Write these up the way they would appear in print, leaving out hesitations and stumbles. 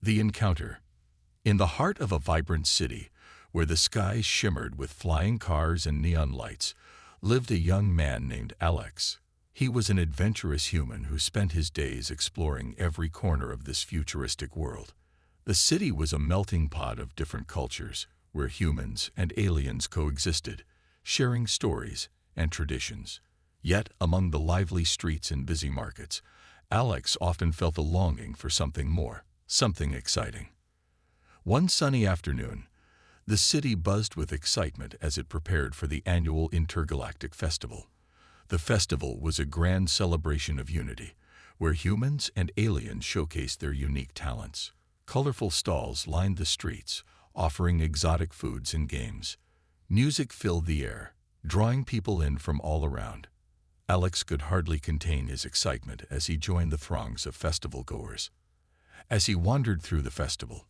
The encounter. In the heart of a vibrant city, where the skies shimmered with flying cars and neon lights, lived a young man named Alex. He was an adventurous human who spent his days exploring every corner of this futuristic world. The city was a melting pot of different cultures, where humans and aliens coexisted, sharing stories and traditions. Yet, among the lively streets and busy markets, Alex often felt a longing for something more, something exciting. One sunny afternoon, the city buzzed with excitement as it prepared for the annual Intergalactic Festival. The festival was a grand celebration of unity, where humans and aliens showcased their unique talents. Colorful stalls lined the streets, offering exotic foods and games. Music filled the air, drawing people in from all around. Alex could hardly contain his excitement as he joined the throngs of festival-goers. As he wandered through the festival,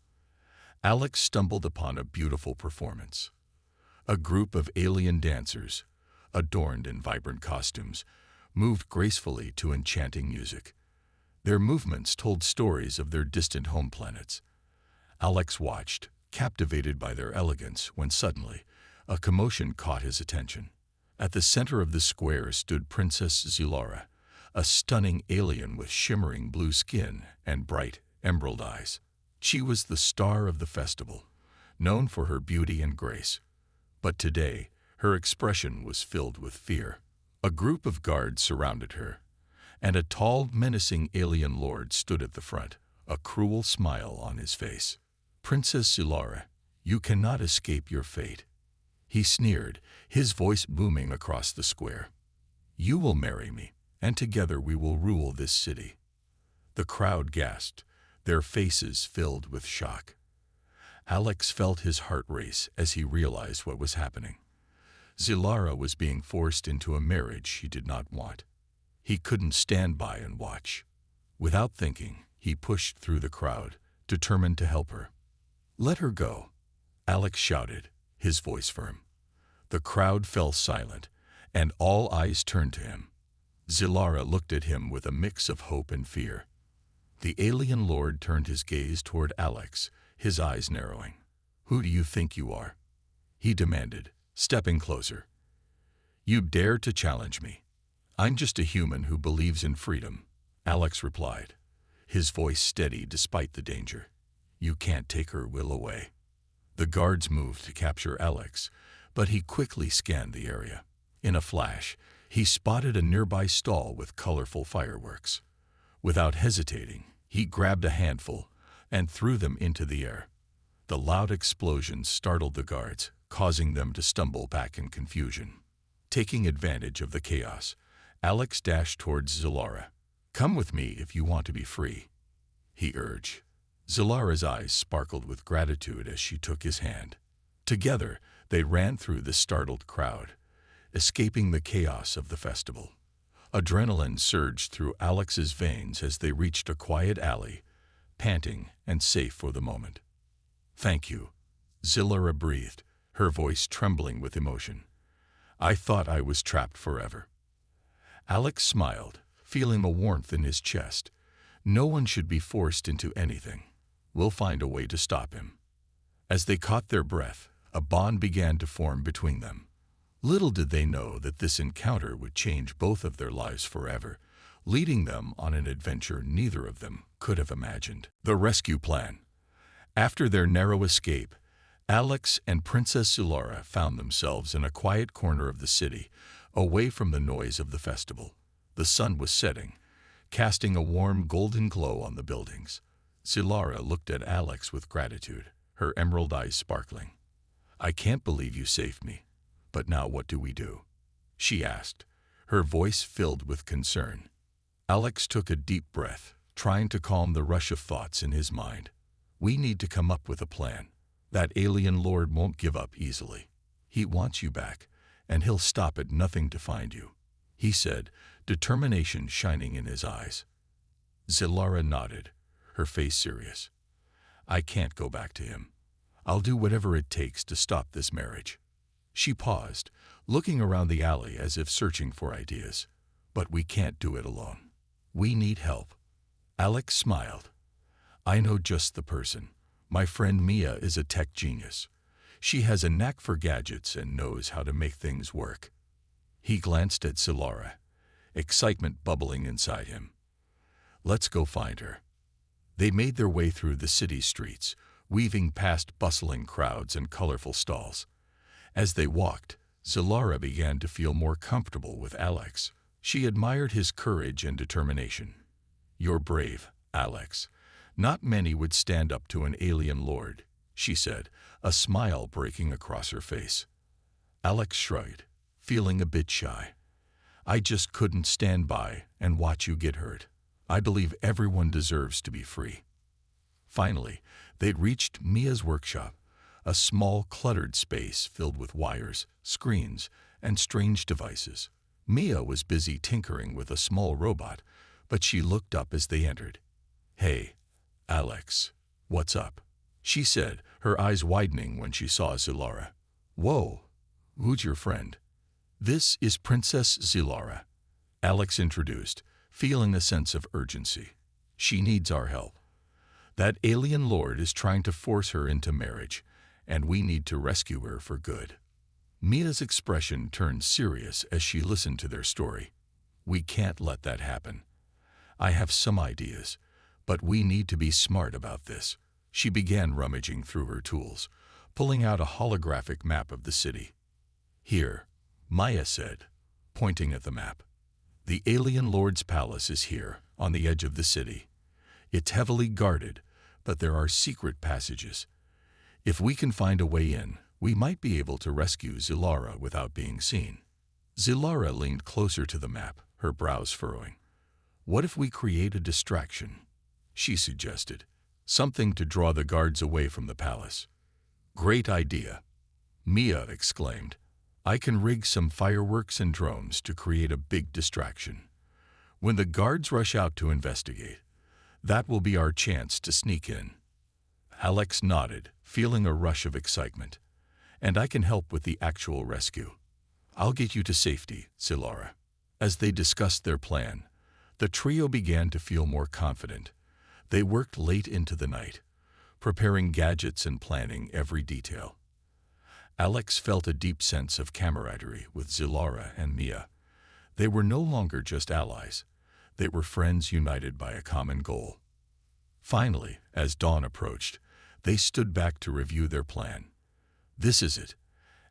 Alex stumbled upon a beautiful performance. A group of alien dancers, adorned in vibrant costumes, moved gracefully to enchanting music. Their movements told stories of their distant home planets. Alex watched, captivated by their elegance, when suddenly a commotion caught his attention. At the center of the square stood Princess Zilara, a stunning alien with shimmering blue skin and bright emerald eyes. She was the star of the festival, known for her beauty and grace. But today, her expression was filled with fear. A group of guards surrounded her, and a tall, menacing alien lord stood at the front, a cruel smile on his face. "Princess Zilara, you cannot escape your fate," he sneered, his voice booming across the square. "You will marry me, and together we will rule this city." The crowd gasped, their faces filled with shock. Alex felt his heart race as he realized what was happening. Zilara was being forced into a marriage she did not want. He couldn't stand by and watch. Without thinking, he pushed through the crowd, determined to help her. "Let her go," Alex shouted, his voice firm. The crowd fell silent, and all eyes turned to him. Zilara looked at him with a mix of hope and fear. The alien lord turned his gaze toward Alex, his eyes narrowing. "Who do you think you are?" he demanded, stepping closer. "You dare to challenge me?" "I'm just a human who believes in freedom," Alex replied, his voice steady despite the danger. "You can't take her will away." The guards moved to capture Alex, but he quickly scanned the area. In a flash, he spotted a nearby stall with colorful fireworks. Without hesitating, he grabbed a handful and threw them into the air. The loud explosions startled the guards, causing them to stumble back in confusion. Taking advantage of the chaos, Alex dashed towards Zilara. "Come with me if you want to be free," he urged. Zilara's eyes sparkled with gratitude as she took his hand. Together, they ran through the startled crowd, escaping the chaos of the festival. Adrenaline surged through Alex's veins as they reached a quiet alley, panting and safe for the moment. "Thank you," Zilara breathed, her voice trembling with emotion. "I thought I was trapped forever." Alex smiled, feeling a warmth in his chest. No one should be forced into anything. We'll find a way to stop him. As they caught their breath, a bond began to form between them. Little did they know that this encounter would change both of their lives forever, leading them on an adventure neither of them could have imagined. The rescue plan. After their narrow escape, Alex and Princess Zilara found themselves in a quiet corner of the city, away from the noise of the festival. The sun was setting, casting a warm golden glow on the buildings. Zilara looked at Alex with gratitude, her emerald eyes sparkling. "I can't believe you saved me. But now what do we do?" she asked, her voice filled with concern. Alex took a deep breath, trying to calm the rush of thoughts in his mind. "We need to come up with a plan. That alien lord won't give up easily. He wants you back, and he'll stop at nothing to find you," he said, determination shining in his eyes. Zilara nodded, her face serious. "I can't go back to him. I'll do whatever it takes to stop this marriage." She paused, looking around the alley as if searching for ideas. "But we can't do it alone. We need help." Alex smiled. I know just the person. My friend Mia is a tech genius. She has a knack for gadgets and knows how to make things work. He glanced at Zilara, excitement bubbling inside him. Let's go find her. They made their way through the city streets, weaving past bustling crowds and colorful stalls. As they walked, Zilara began to feel more comfortable with Alex. She admired his courage and determination. You're brave, Alex. Not many would stand up to an alien lord, she said, a smile breaking across her face. Alex shrugged, feeling a bit shy. I just couldn't stand by and watch you get hurt. I believe everyone deserves to be free. Finally, they'd reached Mia's workshop, a small, cluttered space filled with wires, screens, and strange devices. Mia was busy tinkering with a small robot, but she looked up as they entered. Hey, Alex, what's up? She said, her eyes widening when she saw Zilara. Whoa, who's your friend? This is Princess Zilara, Alex introduced, feeling a sense of urgency. She needs our help. That alien lord is trying to force her into marriage, and we need to rescue her for good. Mia's expression turned serious as she listened to their story. We can't let that happen. I have some ideas, but we need to be smart about this. She began rummaging through her tools, pulling out a holographic map of the city. Here, Maya said, pointing at the map. The alien lord's palace is here, on the edge of the city. It's heavily guarded, but there are secret passages. If we can find a way in, we might be able to rescue Zilara without being seen. Zilara leaned closer to the map, her brows furrowing. What if we create a distraction? She suggested. Something to draw the guards away from the palace. Great idea, Mia exclaimed. I can rig some fireworks and drones to create a big distraction. When the guards rush out to investigate, that will be our chance to sneak in. Alex nodded, feeling a rush of excitement. And I can help with the actual rescue. I'll get you to safety, Zilara. As they discussed their plan, the trio began to feel more confident. They worked late into the night, preparing gadgets and planning every detail. Alex felt a deep sense of camaraderie with Zilara and Mia. They were no longer just allies. They were friends united by a common goal. Finally, as dawn approached, they stood back to review their plan. This is it,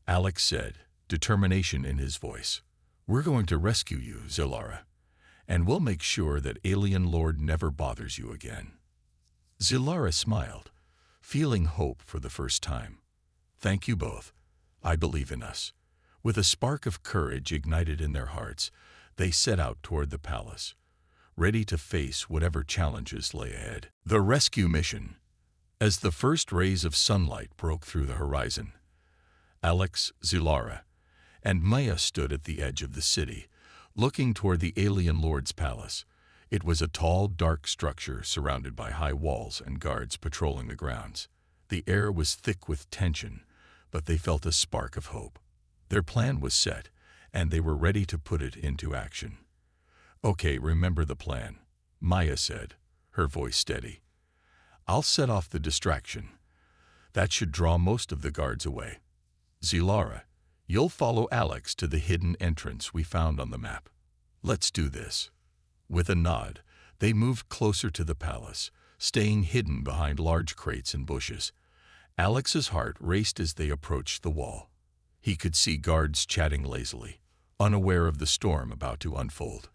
Alex said, determination in his voice. We're going to rescue you, Zilara, and we'll make sure that Alien Lord never bothers you again. Zilara smiled, feeling hope for the first time. Thank you both. I believe in us. With a spark of courage ignited in their hearts, they set out toward the palace, ready to face whatever challenges lay ahead. The rescue mission. As the first rays of sunlight broke through the horizon, Alex, Zilara, and Maya stood at the edge of the city, looking toward the alien lord's palace. It was a tall, dark structure surrounded by high walls and guards patrolling the grounds. The air was thick with tension, but they felt a spark of hope. Their plan was set, and they were ready to put it into action. Okay, remember the plan, Maya said, her voice steady. I'll set off the distraction. That should draw most of the guards away. Zilara, you'll follow Alex to the hidden entrance we found on the map. Let's do this. With a nod, they moved closer to the palace, staying hidden behind large crates and bushes. Alex's heart raced as they approached the wall. He could see guards chatting lazily, unaware of the storm about to unfold.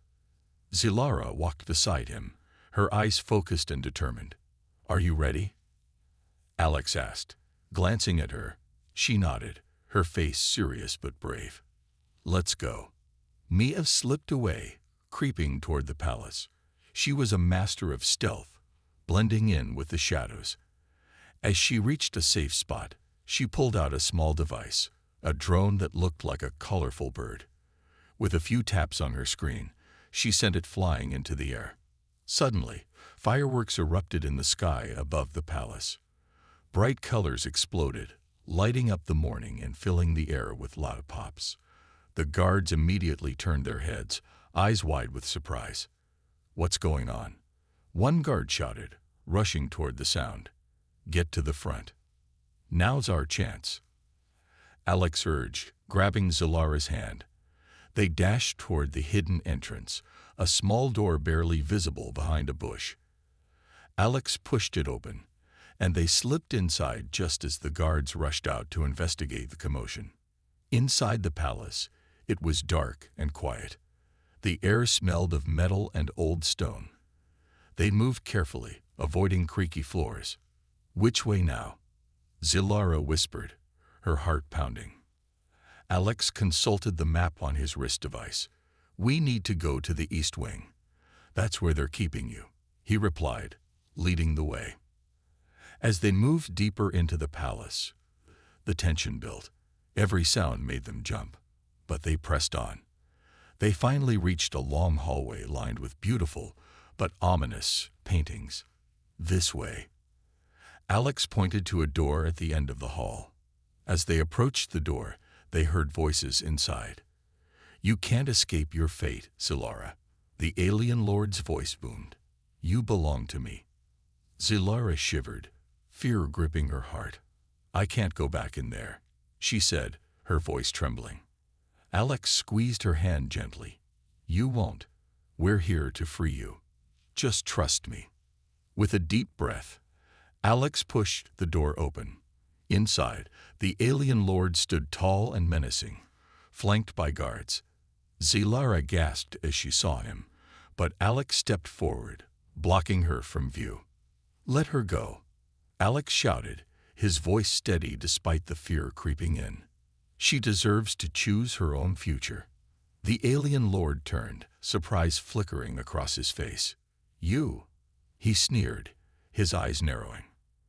Zilara walked beside him, her eyes focused and determined. Are you ready? Alex asked. Glancing at her, she nodded, her face serious but brave. Let's go. Mia slipped away, creeping toward the palace. She was a master of stealth, blending in with the shadows. As she reached a safe spot, she pulled out a small device, a drone that looked like a colorful bird. With a few taps on her screen, she sent it flying into the air. Suddenly, fireworks erupted in the sky above the palace. Bright colors exploded, lighting up the morning and filling the air with loud pops. The guards immediately turned their heads, eyes wide with surprise. What's going on? One guard shouted, rushing toward the sound. "Get to the front. Now's our chance," Alex urged, grabbing Zilara's hand. They dashed toward the hidden entrance, a small door barely visible behind a bush. Alex pushed it open, and they slipped inside just as the guards rushed out to investigate the commotion. Inside the palace, it was dark and quiet. The air smelled of metal and old stone. They moved carefully, avoiding creaky floors. "Which way now?" Zilara whispered, her heart pounding. Alex consulted the map on his wrist device. "We need to go to the East Wing. That's where they're keeping you," he replied, leading the way. As they moved deeper into the palace, the tension built. Every sound made them jump, but they pressed on. They finally reached a long hallway lined with beautiful but ominous paintings. "This way." Alex pointed to a door at the end of the hall. As they approached the door, they heard voices inside. "You can't escape your fate, Zilara," the alien lord's voice boomed. "You belong to me." Zilara shivered, fear gripping her heart. "I can't go back in there," she said, her voice trembling. Alex squeezed her hand gently. "You won't. We're here to free you. Just trust me." With a deep breath, Alex pushed the door open. Inside, the alien lord stood tall and menacing, flanked by guards. Zilara gasped as she saw him, but Alex stepped forward, blocking her from view. "Let her go," Alex shouted, his voice steady despite the fear creeping in. "She deserves to choose her own future." The alien lord turned, surprise flickering across his face. "You," he sneered, his eyes narrowing.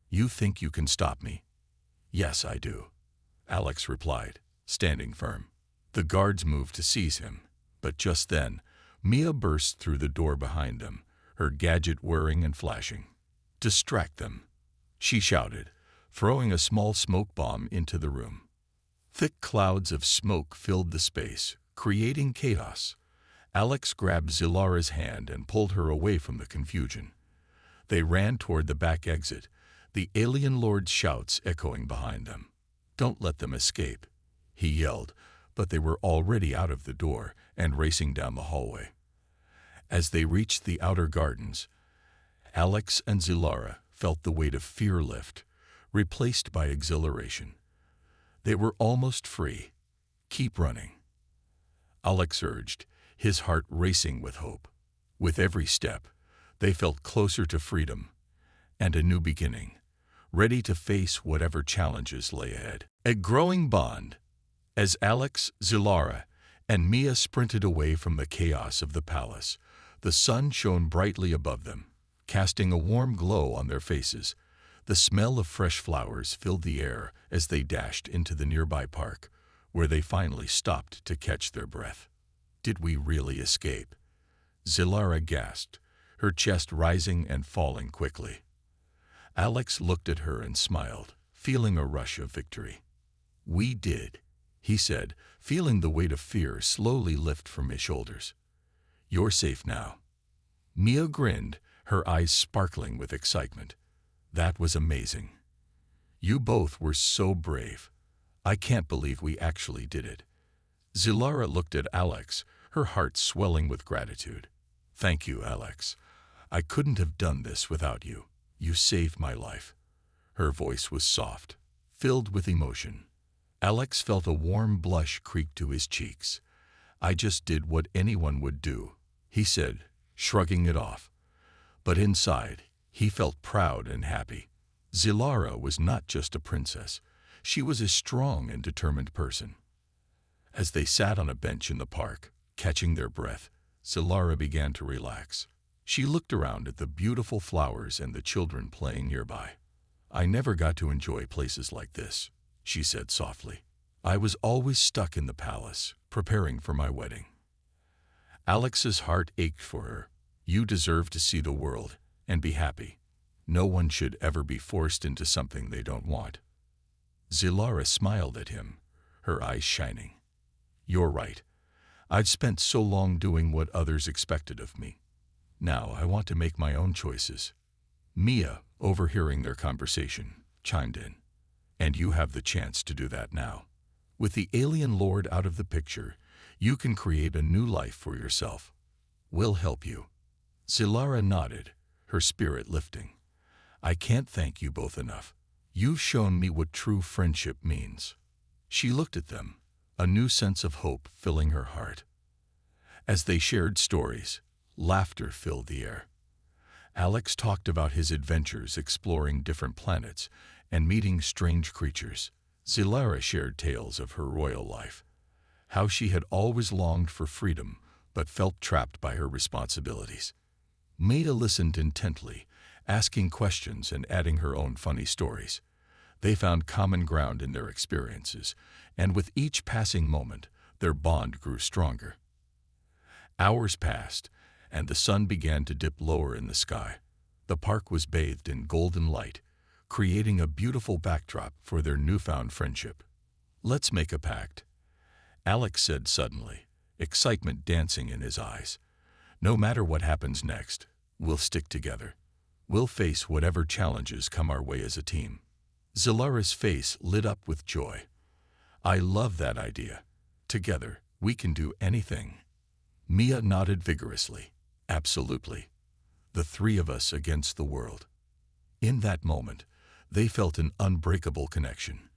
"You think you can stop me?" "Yes, I do," Alex replied, standing firm. The guards moved to seize him, but just then, Mia burst through the door behind them, her gadget whirring and flashing. "Distract them," she shouted, throwing a small smoke bomb into the room. Thick clouds of smoke filled the space, creating chaos. Alex grabbed Zilara's hand and pulled her away from the confusion. They ran toward the back exit, the alien lord's shouts echoing behind them. "Don't let them escape," he yelled, but they were already out of the door and racing down the hallway. As they reached the outer gardens, Alex and Zilara felt the weight of fear lift, replaced by exhilaration. They were almost free. "Keep running," Alex urged, his heart racing with hope. With every step, they felt closer to freedom and a new beginning, ready to face whatever challenges lay ahead. A growing bond. As Alex, Zilara, and Mia sprinted away from the chaos of the palace, the sun shone brightly above them, casting a warm glow on their faces. The smell of fresh flowers filled the air as they dashed into the nearby park, where they finally stopped to catch their breath. "Did we really escape?" Zilara gasped, her chest rising and falling quickly. Alex looked at her and smiled, feeling a rush of victory. "We did," he said, feeling the weight of fear slowly lift from his shoulders. "You're safe now." Mia grinned, her eyes sparkling with excitement. "That was amazing. You both were so brave. I can't believe we actually did it." Zilara looked at Alex, her heart swelling with gratitude. "Thank you, Alex. I couldn't have done this without you. You saved my life." Her voice was soft, filled with emotion. Alex felt a warm blush creep to his cheeks. "I just did what anyone would do," he said, shrugging it off. But inside, he felt proud and happy. Zilara was not just a princess. She was a strong and determined person. As they sat on a bench in the park, catching their breath, Zilara began to relax. She looked around at the beautiful flowers and the children playing nearby. "I never got to enjoy places like this," she said softly. "I was always stuck in the palace, preparing for my wedding." Alex's heart ached for her. "You deserve to see the world and be happy. No one should ever be forced into something they don't want." Zilara smiled at him, her eyes shining. "You're right. I've spent so long doing what others expected of me. Now I want to make my own choices." Mia, overhearing their conversation, chimed in. And you have the chance to do that now. With the alien lord out of the picture, you can create a new life for yourself. We'll help you. Zilara nodded, her spirit lifting. I can't thank you both enough. You've shown me what true friendship means. She looked at them, a new sense of hope filling her heart. As they shared stories, laughter filled the air. Alex talked about his adventures exploring different planets and meeting strange creatures. Zilara shared tales of her royal life, how she had always longed for freedom but felt trapped by her responsibilities. Maida listened intently, asking questions and adding her own funny stories. They found common ground in their experiences, and with each passing moment, their bond grew stronger. Hours passed, and the sun began to dip lower in the sky. The park was bathed in golden light, creating a beautiful backdrop for their newfound friendship. Let's make a pact, Alex said suddenly, excitement dancing in his eyes. No matter what happens next, we'll stick together. We'll face whatever challenges come our way as a team. Zilara's face lit up with joy. I love that idea. Together, we can do anything. Mia nodded vigorously. Absolutely. The three of us against the world. In that moment, they felt an unbreakable connection.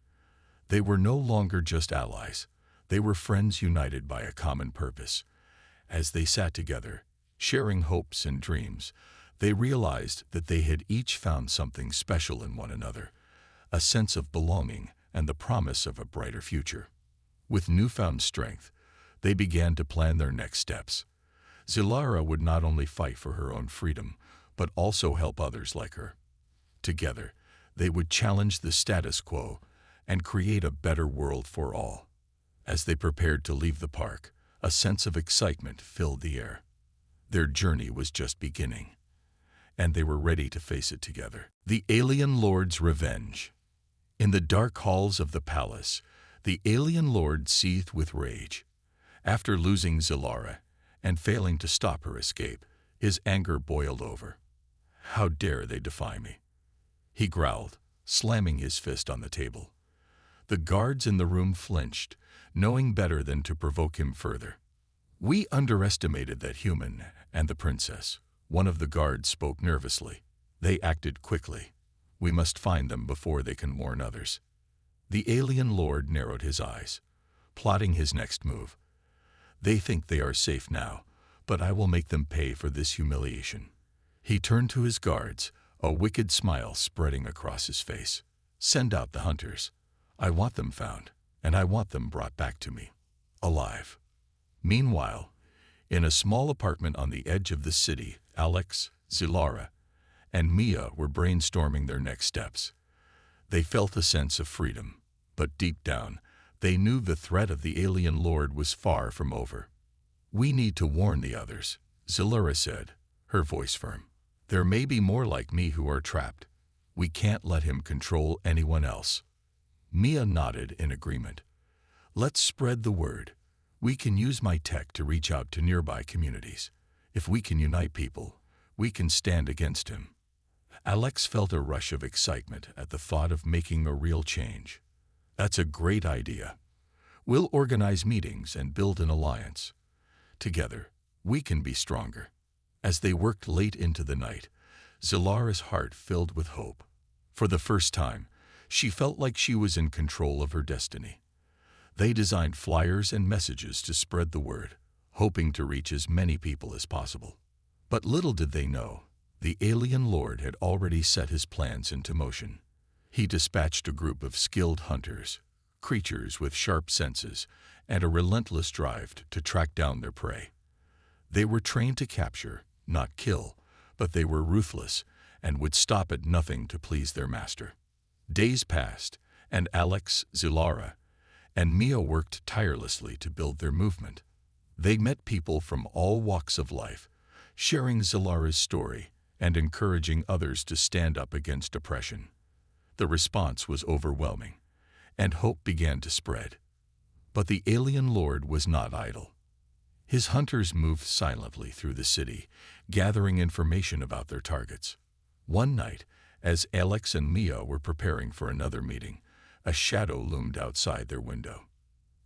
They were no longer just allies. They were friends united by a common purpose. As they sat together, sharing hopes and dreams, they realized that they had each found something special in one another, a sense of belonging and the promise of a brighter future. With newfound strength, they began to plan their next steps. Zilara would not only fight for her own freedom, but also help others like her. Together, they would challenge the status quo and create a better world for all. As they prepared to leave the park, a sense of excitement filled the air. Their journey was just beginning, and they were ready to face it together. The Alien Lord's Revenge. In the dark halls of the palace, the Alien Lord seethed with rage. After losing Zilara and failing to stop her escape, his anger boiled over. How dare they defy me? He growled, slamming his fist on the table. The guards in the room flinched, knowing better than to provoke him further. We underestimated that human and the princess. One of the guards spoke nervously. They acted quickly. We must find them before they can warn others. The alien lord narrowed his eyes, plotting his next move. They think they are safe now, but I will make them pay for this humiliation. He turned to his guards, a wicked smile spreading across his face. Send out the hunters. I want them found, and I want them brought back to me, alive. Meanwhile, in a small apartment on the edge of the city, Alex, Zilara, and Mia were brainstorming their next steps. They felt a sense of freedom, but deep down, they knew the threat of the alien lord was far from over. We need to warn the others, Zilara said, her voice firm. There may be more like me who are trapped. We can't let him control anyone else. Mia nodded in agreement. Let's spread the word. We can use my tech to reach out to nearby communities. If we can unite people, we can stand against him. Alex felt a rush of excitement at the thought of making a real change. That's a great idea. We'll organize meetings and build an alliance. Together, we can be stronger. As they worked late into the night, Zilara's heart filled with hope. For the first time, she felt like she was in control of her destiny. They designed flyers and messages to spread the word, hoping to reach as many people as possible. But little did they know, the alien lord had already set his plans into motion. He dispatched a group of skilled hunters, creatures with sharp senses, and a relentless drive to track down their prey. They were trained to capture, not kill, but they were ruthless and would stop at nothing to please their master. Days passed, and Alex, Zilara, and Mia worked tirelessly to build their movement. They met people from all walks of life, sharing Zilara's story and encouraging others to stand up against oppression. The response was overwhelming, and hope began to spread. But the alien lord was not idle. His hunters moved silently through the city, gathering information about their targets. One night, as Alex and Mia were preparing for another meeting, a shadow loomed outside their window.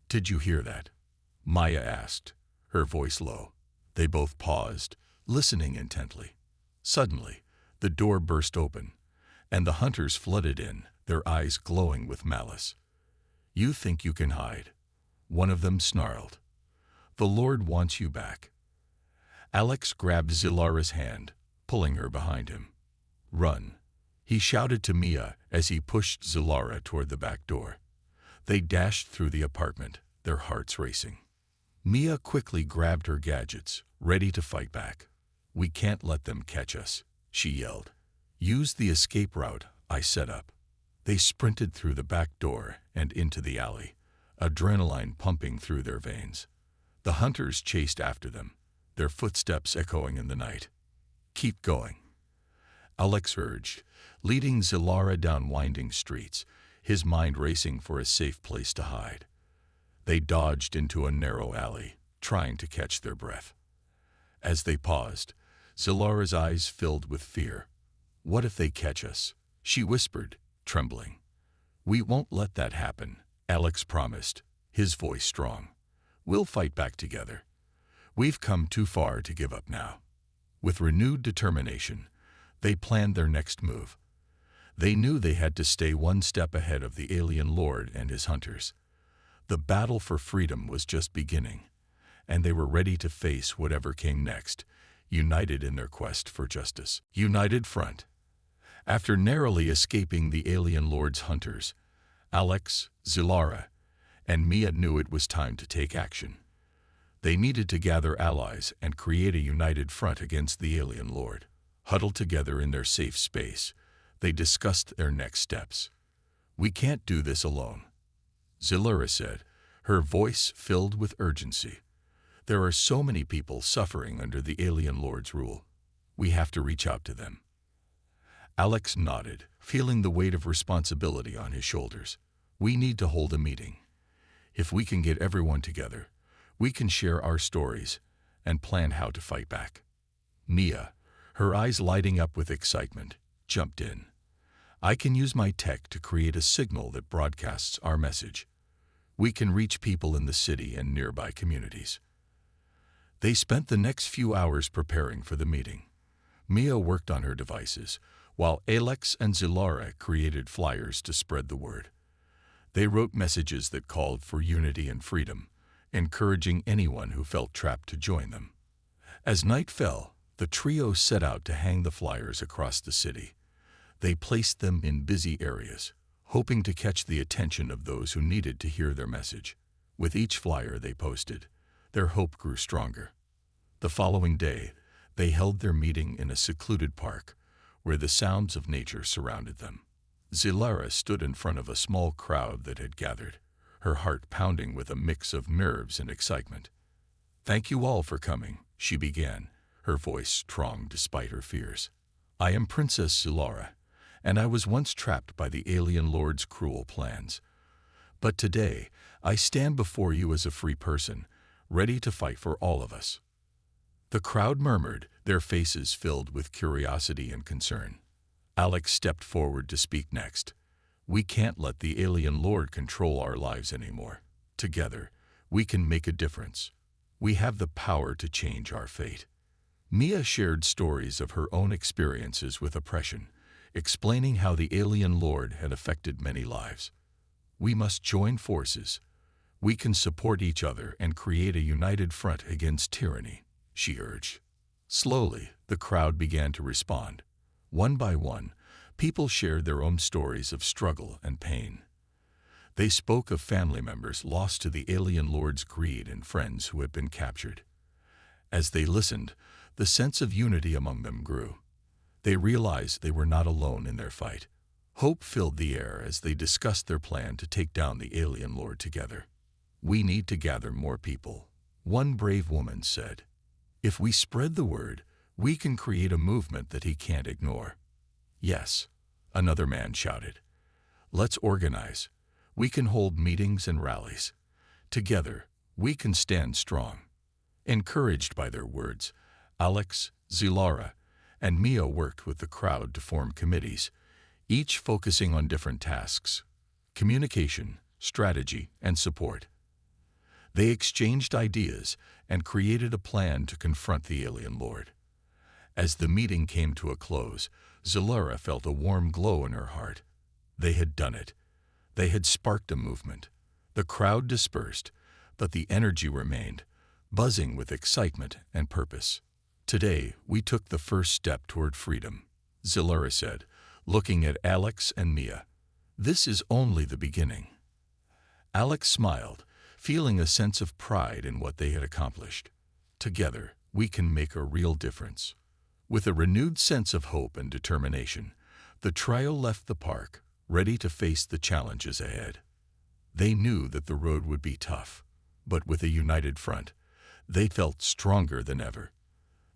"Did you hear that?" Maya asked, her voice low. They both paused, listening intently. Suddenly, the door burst open, and the hunters flooded in, their eyes glowing with malice. "You think you can hide?" one of them snarled. "The Lord wants you back." Alex grabbed Zilara's hand, pulling her behind him. "Run," he shouted to Mia as he pushed Zilara toward the back door. They dashed through the apartment, their hearts racing. Mia quickly grabbed her gadgets, ready to fight back. "We can't let them catch us," she yelled. "Use the escape route I set up." They sprinted through the back door and into the alley, adrenaline pumping through their veins. The hunters chased after them, their footsteps echoing in the night. "Keep going," Alex urged, leading Zilara down winding streets, his mind racing for a safe place to hide. They dodged into a narrow alley, trying to catch their breath. As they paused, Zilara's eyes filled with fear. "What if they catch us?" she whispered, trembling. "We won't let that happen," Alex promised, his voice strong. "We'll fight back together. We've come too far to give up now." With renewed determination, they planned their next move. They knew they had to stay one step ahead of the alien lord and his hunters. The battle for freedom was just beginning, and they were ready to face whatever came next, united in their quest for justice. United front. After narrowly escaping the alien lord's hunters, Alex, Zilara, and Mia knew it was time to take action. They needed to gather allies and create a united front against the alien lord. Huddled together in their safe space, they discussed their next steps. "We can't do this alone," Zilara said, her voice filled with urgency. "There are so many people suffering under the alien lord's rule. We have to reach out to them." Alex nodded, feeling the weight of responsibility on his shoulders. "We need to hold a meeting. If we can get everyone together, we can share our stories and plan how to fight back." Mia, her eyes lighting up with excitement, jumped in. "I can use my tech to create a signal that broadcasts our message. We can reach people in the city and nearby communities." They spent the next few hours preparing for the meeting. Mia worked on her devices, while Alex and Zilara created flyers to spread the word. They wrote messages that called for unity and freedom, encouraging anyone who felt trapped to join them. As night fell, the trio set out to hang the flyers across the city. They placed them in busy areas, hoping to catch the attention of those who needed to hear their message. With each flyer they posted, their hope grew stronger. The following day, they held their meeting in a secluded park, where the sounds of nature surrounded them. Zilara stood in front of a small crowd that had gathered, her heart pounding with a mix of nerves and excitement. "Thank you all for coming," she began, her voice strong despite her fears. "I am Princess Zilara, and I was once trapped by the alien lord's cruel plans. But today, I stand before you as a free person, ready to fight for all of us." The crowd murmured, their faces filled with curiosity and concern. Alex stepped forward to speak next. "We can't let the alien lord control our lives anymore. Together, we can make a difference. We have the power to change our fate." Mia shared stories of her own experiences with oppression, explaining how the alien lord had affected many lives. "We must join forces. We can support each other and create a united front against tyranny," she urged. Slowly, the crowd began to respond. One by one, people shared their own stories of struggle and pain. They spoke of family members lost to the alien lord's greed and friends who had been captured. As they listened, the sense of unity among them grew. They realized they were not alone in their fight. Hope filled the air as they discussed their plan to take down the alien lord together. "We need to gather more people," one brave woman said. "If we spread the word, we can create a movement that he can't ignore." "Yes," another man shouted. "Let's organize. We can hold meetings and rallies. Together, we can stand strong." Encouraged by their words, Alex, Zilara, and Mia worked with the crowd to form committees, each focusing on different tasks: communication, strategy, and support. They exchanged ideas and created a plan to confront the alien lord. As the meeting came to a close, Zilara felt a warm glow in her heart. They had done it. They had sparked a movement. The crowd dispersed, but the energy remained, buzzing with excitement and purpose. "Today, we took the first step toward freedom," Zilara said, looking at Alex and Mia. "This is only the beginning." Alex smiled, feeling a sense of pride in what they had accomplished. "Together, we can make a real difference." With a renewed sense of hope and determination, the trio left the park, ready to face the challenges ahead. They knew that the road would be tough, but with a united front, they felt stronger than ever.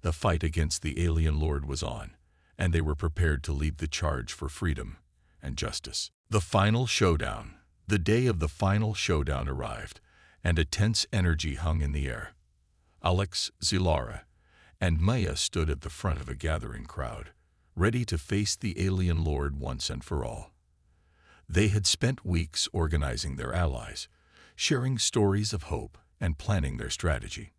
The fight against the alien lord was on, and they were prepared to lead the charge for freedom and justice. The final showdown. The day of the final showdown arrived, and a tense energy hung in the air. Alex, Zilara, and Maya stood at the front of a gathering crowd, ready to face the alien lord once and for all. They had spent weeks organizing their allies, sharing stories of hope and planning their strategy.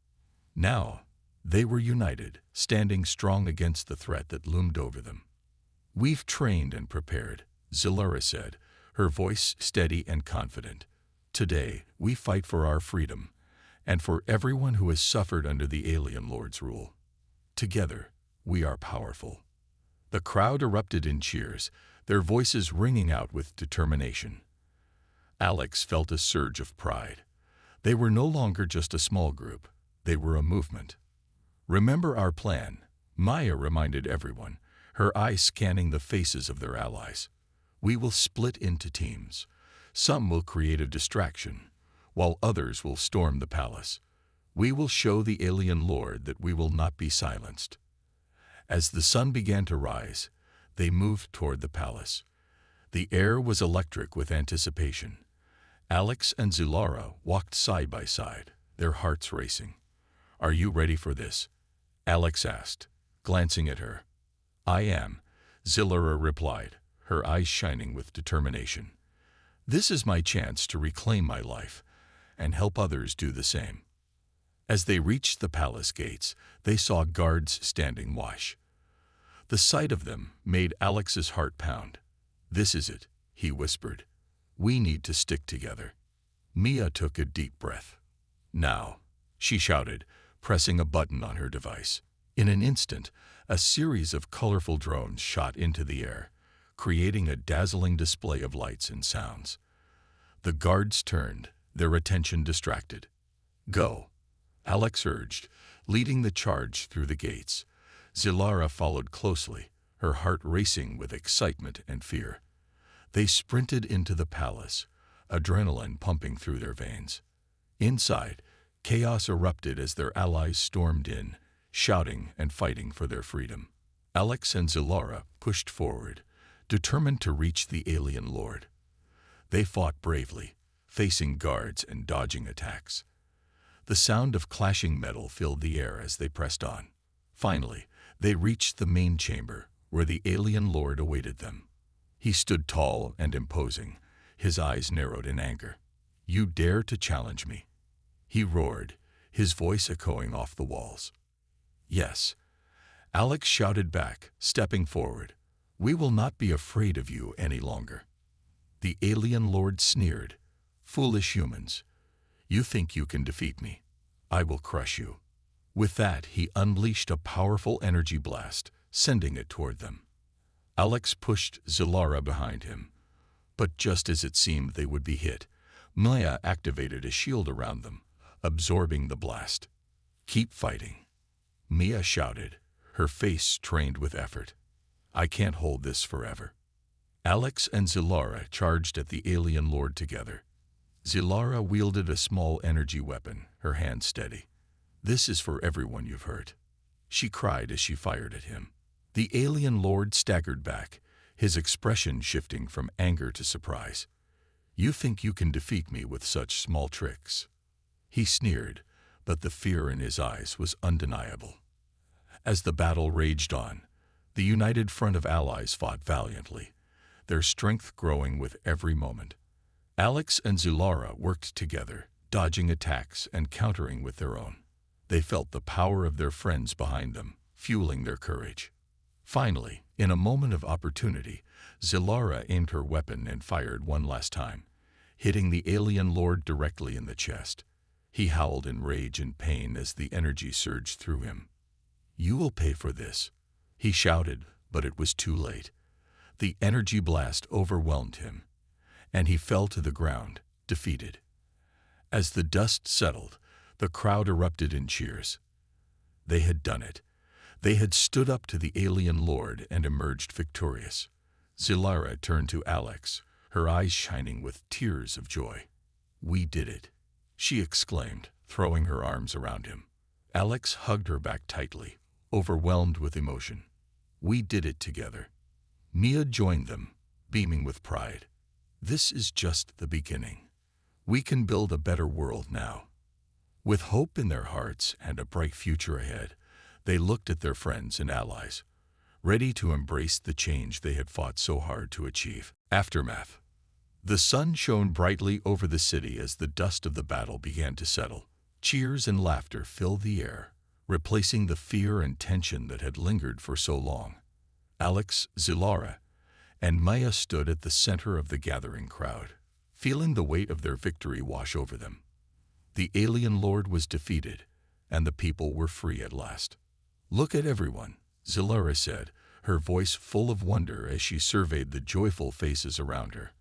Now, they were united, standing strong against the threat that loomed over them. "We've trained and prepared," Zilara said, her voice steady and confident. "Today, we fight for our freedom, and for everyone who has suffered under the alien lord's rule. Together, we are powerful." The crowd erupted in cheers, their voices ringing out with determination. Alex felt a surge of pride. They were no longer just a small group, they were a movement. "Remember our plan," Maya reminded everyone, her eyes scanning the faces of their allies. "We will split into teams. Some will create a distraction, while others will storm the palace. We will show the alien lord that we will not be silenced." As the sun began to rise, they moved toward the palace. The air was electric with anticipation. Alex and Zilara walked side by side, their hearts racing. "Are you ready for this?" Alex asked, glancing at her. "I am," Zilara replied, her eyes shining with determination. "This is my chance to reclaim my life and help others do the same." As they reached the palace gates, they saw guards standing watch. The sight of them made Alex's heart pound. "This is it," he whispered. "We need to stick together." Mia took a deep breath. "Now," she shouted, pressing a button on her device. In an instant, a series of colorful drones shot into the air, creating a dazzling display of lights and sounds. The guards turned, their attention distracted. "Go," Alex urged, leading the charge through the gates. Zilara followed closely, her heart racing with excitement and fear. They sprinted into the palace, adrenaline pumping through their veins. Inside, chaos erupted as their allies stormed in, shouting and fighting for their freedom. Alex and Zilara pushed forward, determined to reach the alien lord. They fought bravely, facing guards and dodging attacks. The sound of clashing metal filled the air as they pressed on. Finally, they reached the main chamber, where the alien lord awaited them. He stood tall and imposing, his eyes narrowed in anger. "You dare to challenge me?" he roared, his voice echoing off the walls. "Yes," Alex shouted back, stepping forward. "We will not be afraid of you any longer." The alien lord sneered. "Foolish humans. You think you can defeat me? I will crush you." With that, he unleashed a powerful energy blast, sending it toward them. Alex pushed Zilara behind him, but just as it seemed they would be hit, Maya activated a shield around them, absorbing the blast. "Keep fighting," Mia shouted, her face strained with effort. "I can't hold this forever." Alex and Zilara charged at the alien lord together. Zilara wielded a small energy weapon, her hand steady. "This is for everyone you've hurt," she cried as she fired at him. The alien lord staggered back, his expression shifting from anger to surprise. "You think you can defeat me with such small tricks?" He sneered, but the fear in his eyes was undeniable. As the battle raged on, The united front of allies fought valiantly, their strength growing with every moment. Alex and Zilara worked together, dodging attacks and countering with their own. They felt the power of their friends behind them, fueling their courage. Finally, in a moment of opportunity, Zilara aimed her weapon and fired one last time, hitting the alien lord directly in the chest. He howled in rage and pain as the energy surged through him. "You will pay for this," he shouted, but it was too late. The energy blast overwhelmed him, and he fell to the ground, defeated. As the dust settled, the crowd erupted in cheers. They had done it. They had stood up to the alien lord and emerged victorious. Zilara turned to Alex, her eyes shining with tears of joy. "We did it," she exclaimed, throwing her arms around him. Alex hugged her back tightly, overwhelmed with emotion. "We did it together." Mia joined them, beaming with pride. "This is just the beginning. We can build a better world now." With hope in their hearts and a bright future ahead, they looked at their friends and allies, ready to embrace the change they had fought so hard to achieve. Aftermath. The sun shone brightly over the city as the dust of the battle began to settle. Cheers and laughter filled the air, replacing the fear and tension that had lingered for so long. Alex, Zilara, and Maya stood at the center of the gathering crowd, feeling the weight of their victory wash over them. The alien lord was defeated, and the people were free at last. "Look at everyone," Zilara said, her voice full of wonder as she surveyed the joyful faces around her.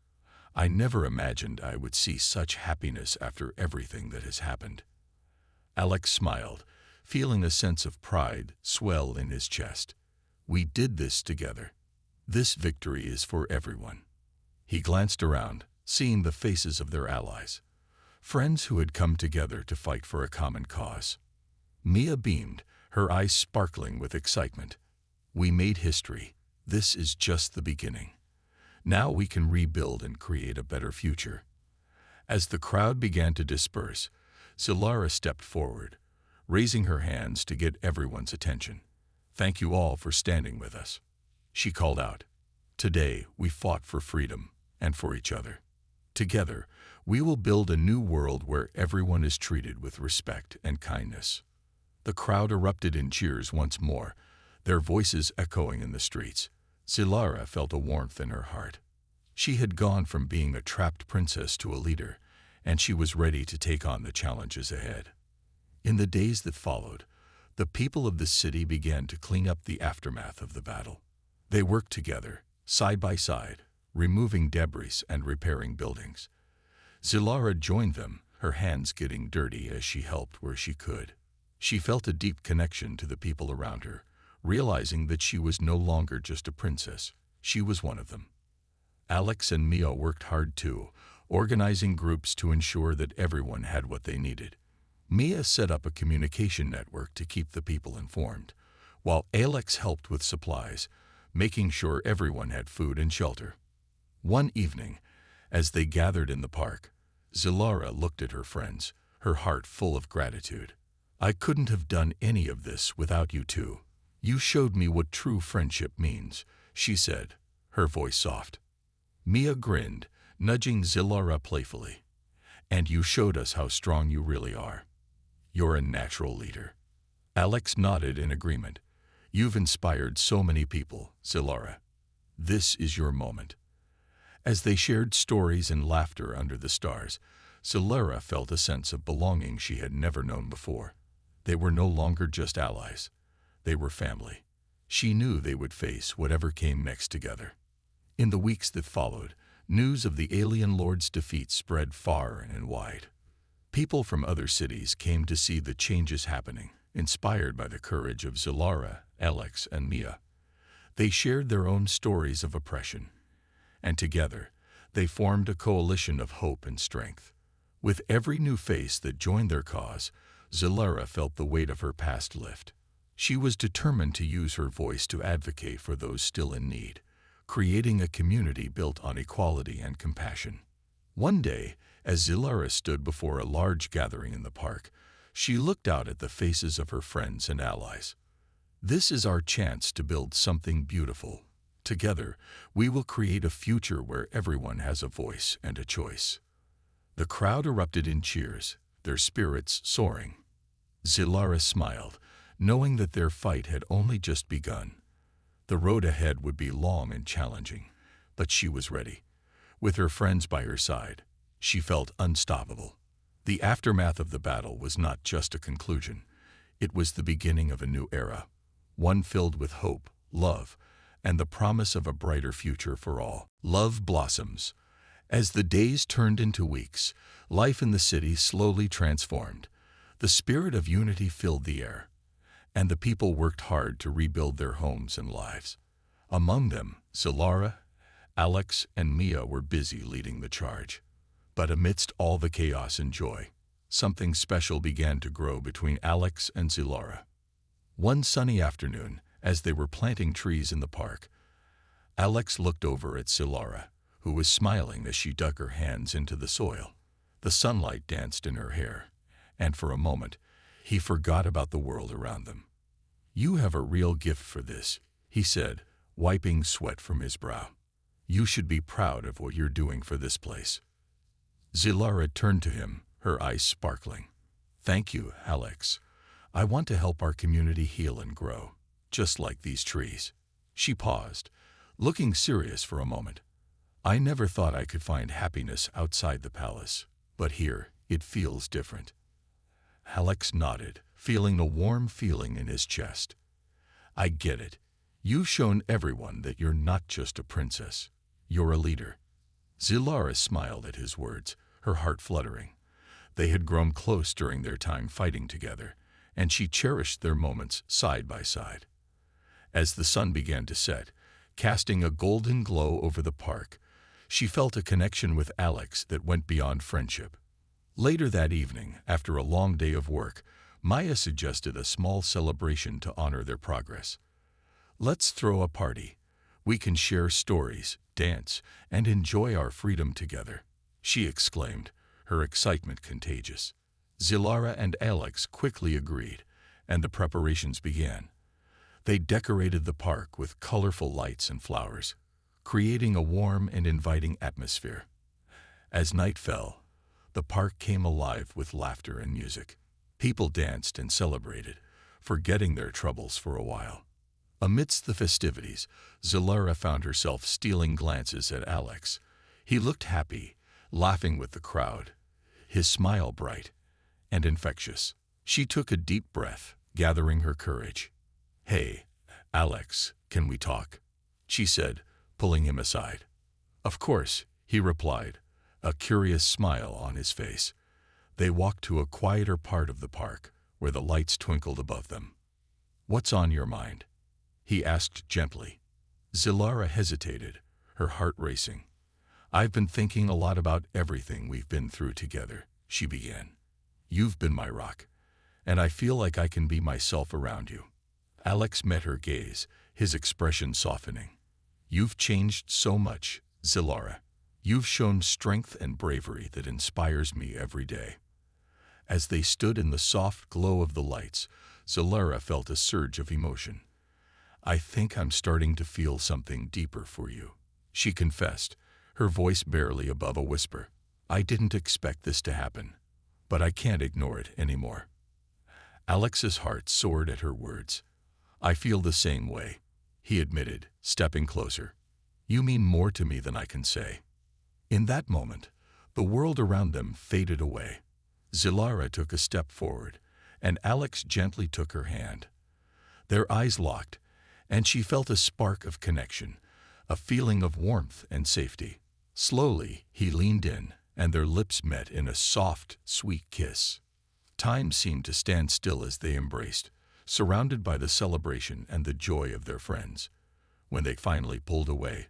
"I never imagined I would see such happiness after everything that has happened." Alex smiled, feeling a sense of pride swell in his chest. "We did this together. This victory is for everyone." He glanced around, seeing the faces of their allies, friends who had come together to fight for a common cause. Mia beamed, her eyes sparkling with excitement. "We made history. This is just the beginning. Now we can rebuild and create a better future." As the crowd began to disperse, Zilara stepped forward, raising her hands to get everyone's attention. "Thank you all for standing with us," she called out. "Today we fought for freedom and for each other. Together, we will build a new world where everyone is treated with respect and kindness." The crowd erupted in cheers once more, their voices echoing in the streets. Zilara felt a warmth in her heart. She had gone from being a trapped princess to a leader, and she was ready to take on the challenges ahead. In the days that followed, the people of the city began to clean up the aftermath of the battle. They worked together, side by side, removing debris and repairing buildings. Zilara joined them, her hands getting dirty as she helped where she could. She felt a deep connection to the people around her, realizing that she was no longer just a princess, she was one of them. Alex and Mia worked hard too, organizing groups to ensure that everyone had what they needed. Mia set up a communication network to keep the people informed, while Alex helped with supplies, making sure everyone had food and shelter. One evening, as they gathered in the park, Zilara looked at her friends, her heart full of gratitude. "I couldn't have done any of this without you two. You showed me what true friendship means," she said, her voice soft. Mia grinned, nudging Zilara playfully. "And you showed us how strong you really are. You're a natural leader." Alex nodded in agreement. "You've inspired so many people, Zilara. This is your moment." As they shared stories and laughter under the stars, Zilara felt a sense of belonging she had never known before. They were no longer just allies. They were family. She knew they would face whatever came next together. In the weeks that followed, news of the alien lord's defeat spread far and wide. People from other cities came to see the changes happening, inspired by the courage of Zilara, Alex, and Mia. They shared their own stories of oppression, and together, they formed a coalition of hope and strength. With every new face that joined their cause, Zilara felt the weight of her past lift. She was determined to use her voice to advocate for those still in need, creating a community built on equality and compassion. One day, as Zilara stood before a large gathering in the park, she looked out at the faces of her friends and allies. This is our chance to build something beautiful. Together, we will create a future where everyone has a voice and a choice." The crowd erupted in cheers, their spirits soaring. Zilara smiled, knowing that their fight had only just begun. The road ahead would be long and challenging, but she was ready. With her friends by her side, she felt unstoppable. The aftermath of the battle was not just a conclusion. It was the beginning of a new era, one filled with hope, love, and the promise of a brighter future for all. Love blossoms. As the days turned into weeks, life in the city slowly transformed. The spirit of unity filled the air, and the people worked hard to rebuild their homes and lives. Among them, Zilara, Alex, and Mia were busy leading the charge. But amidst all the chaos and joy, something special began to grow between Alex and Zilara. One sunny afternoon, as they were planting trees in the park, Alex looked over at Zilara, who was smiling as she dug her hands into the soil. The sunlight danced in her hair, and for a moment, he forgot about the world around them. "You have a real gift for this," he said, wiping sweat from his brow. "You should be proud of what you're doing for this place." Zilara turned to him, her eyes sparkling. "Thank you, Alex. I want to help our community heal and grow, just like these trees." She paused, looking serious for a moment. "I never thought I could find happiness outside the palace, but here it feels different." Alex nodded, feeling a warm feeling in his chest. "I get it. You've shown everyone that you're not just a princess. You're a leader." Zilara smiled at his words, her heart fluttering. They had grown close during their time fighting together, and she cherished their moments side by side. As the sun began to set, casting a golden glow over the park, she felt a connection with Alex that went beyond friendship. Later that evening, after a long day of work, Maya suggested a small celebration to honor their progress. "Let's throw a party. We can share stories, dance, and enjoy our freedom together," she exclaimed, her excitement contagious. Zilara and Alex quickly agreed, and the preparations began. They decorated the park with colorful lights and flowers, creating a warm and inviting atmosphere. As night fell, the park came alive with laughter and music. People danced and celebrated, forgetting their troubles for a while. Amidst the festivities, Zilara found herself stealing glances at Alex. He looked happy, laughing with the crowd, his smile bright and infectious. She took a deep breath, gathering her courage. "Hey, Alex, can we talk?" she said, pulling him aside. "Of course," he replied, a curious smile on his face. They walked to a quieter part of the park, where the lights twinkled above them. "What's on your mind?" he asked gently. Zilara hesitated, her heart racing. "I've been thinking a lot about everything we've been through together," she began. "You've been my rock, and I feel like I can be myself around you." Alex met her gaze, his expression softening. "You've changed so much, Zilara. You've shown strength and bravery that inspires me every day." As they stood in the soft glow of the lights, Zilara felt a surge of emotion. "I think I'm starting to feel something deeper for you," she confessed, her voice barely above a whisper. "I didn't expect this to happen, but I can't ignore it anymore." Alex's heart soared at her words. "I feel the same way," he admitted, stepping closer. "You mean more to me than I can say." In that moment, the world around them faded away. Zilara took a step forward, and Alex gently took her hand. Their eyes locked, and she felt a spark of connection, a feeling of warmth and safety. Slowly, he leaned in, and their lips met in a soft, sweet kiss. Time seemed to stand still as they embraced, surrounded by the celebration and the joy of their friends. When they finally pulled away,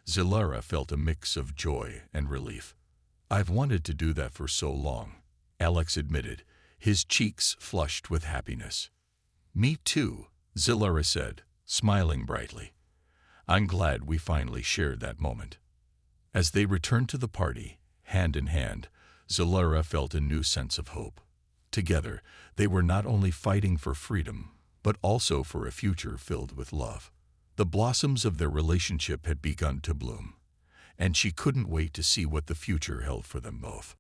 Zilara felt a mix of joy and relief. "I've wanted to do that for so long," Alex admitted, his cheeks flushed with happiness. "Me too," Zilara said, smiling brightly. "I'm glad we finally shared that moment." As they returned to the party, hand in hand, Zilara felt a new sense of hope. Together, they were not only fighting for freedom, but also for a future filled with love. The blossoms of their relationship had begun to bloom, and she couldn't wait to see what the future held for them both.